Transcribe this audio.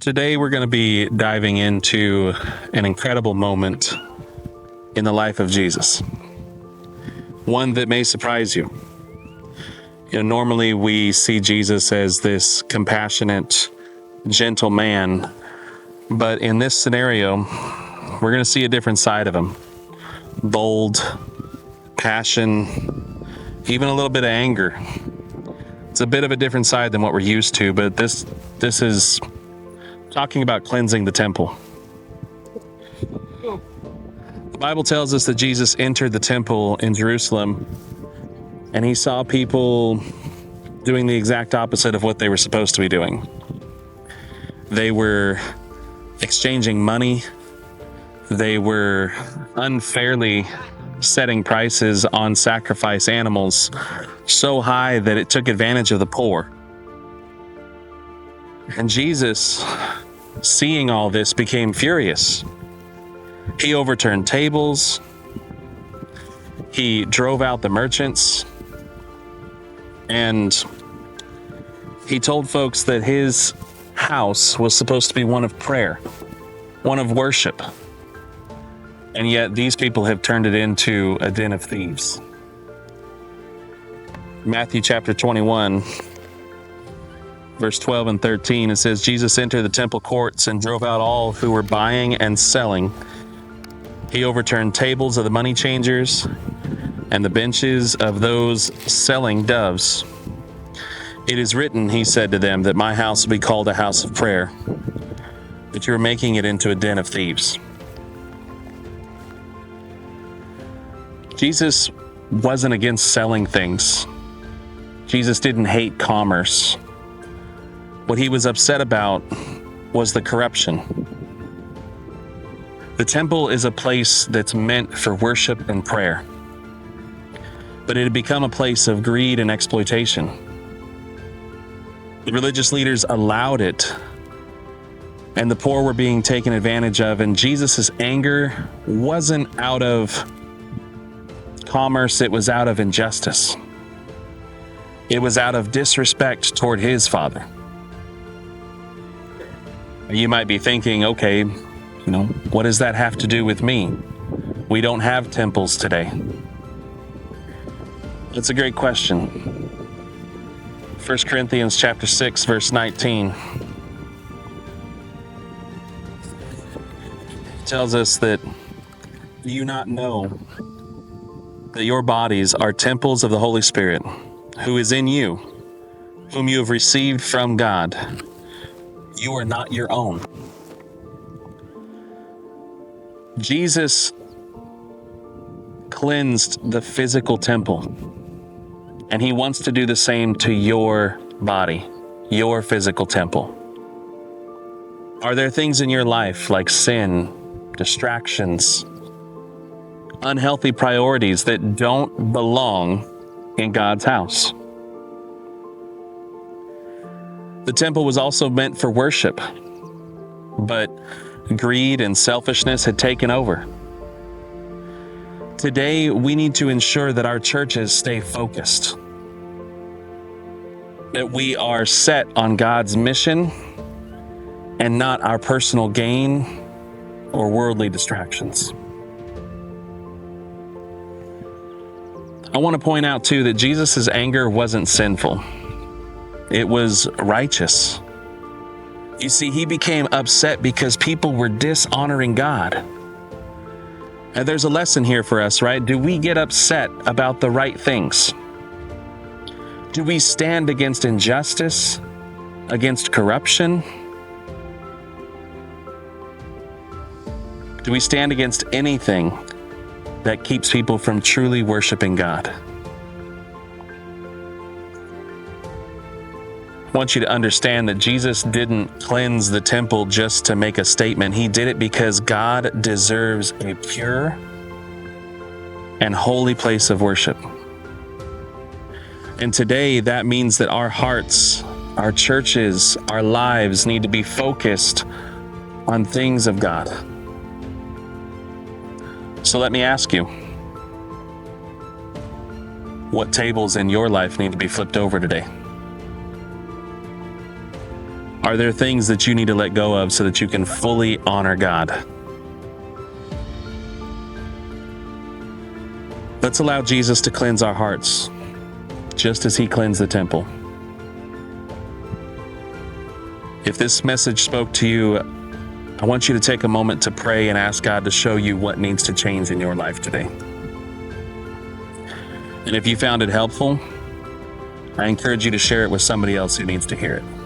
Today, we're going to be diving into an incredible moment in the life of Jesus. One that may surprise you. Normally we see Jesus as this compassionate, gentle man, but in this scenario, we're going to see a different side of him. Bold, passion, even a little bit of anger. It's a bit of a different side than what we're used to, but this is talking about cleansing the temple. The Bible tells us that Jesus entered the temple in Jerusalem and he saw people doing the exact opposite of what they were supposed to be doing. They were exchanging money. They were unfairly setting prices on sacrifice animals so high that it took advantage of the poor. And Jesus, seeing all this, became furious. He overturned tables. He drove out the merchants. And he told folks that his house was supposed to be one of prayer, one of worship. And yet these people have turned it into a den of thieves. Matthew chapter 21. Verse 12 and 13, it says, Jesus entered the temple courts and drove out all who were buying and selling. He overturned tables of the money changers and the benches of those selling doves. It is written, he said to them, that my house will be called a house of prayer, but you're making it into a den of thieves. Jesus wasn't against selling things. Jesus didn't hate commerce. What he was upset about was the corruption. The temple is a place that's meant for worship and prayer, but it had become a place of greed and exploitation. The religious leaders allowed it, and the poor were being taken advantage of, and Jesus' anger wasn't out of commerce, it was out of injustice. It was out of disrespect toward his Father. You might be thinking, okay, what does that have to do with me? We don't have temples today. That's a great question. 1 Corinthians chapter 6, verse 19 tells us that, do you not know that your bodies are temples of the Holy Spirit, who is in you, whom you have received from God? You are not your own. Jesus cleansed the physical temple, and he wants to do the same to your body, your physical temple. Are there things in your life like sin, distractions, unhealthy priorities that don't belong in God's house? The temple was also meant for worship, but greed and selfishness had taken over. Today, we need to ensure that our churches stay focused, that we are set on God's mission and not our personal gain or worldly distractions. I want to point out, too, that Jesus' anger wasn't sinful. It was righteous. You see, he became upset because people were dishonoring God. And there's a lesson here for us, right? Do we get upset about the right things? Do we stand against injustice, against corruption? Do we stand against anything that keeps people from truly worshiping God? I want you to understand that Jesus didn't cleanse the temple just to make a statement. He did it because God deserves a pure and holy place of worship. And today, that means that our hearts, our churches, our lives need to be focused on things of God. So let me ask you, what tables in your life need to be flipped over today? Are there things that you need to let go of so that you can fully honor God? Let's allow Jesus to cleanse our hearts, just as he cleansed the temple. If this message spoke to you, I want you to take a moment to pray and ask God to show you what needs to change in your life today. And if you found it helpful, I encourage you to share it with somebody else who needs to hear it.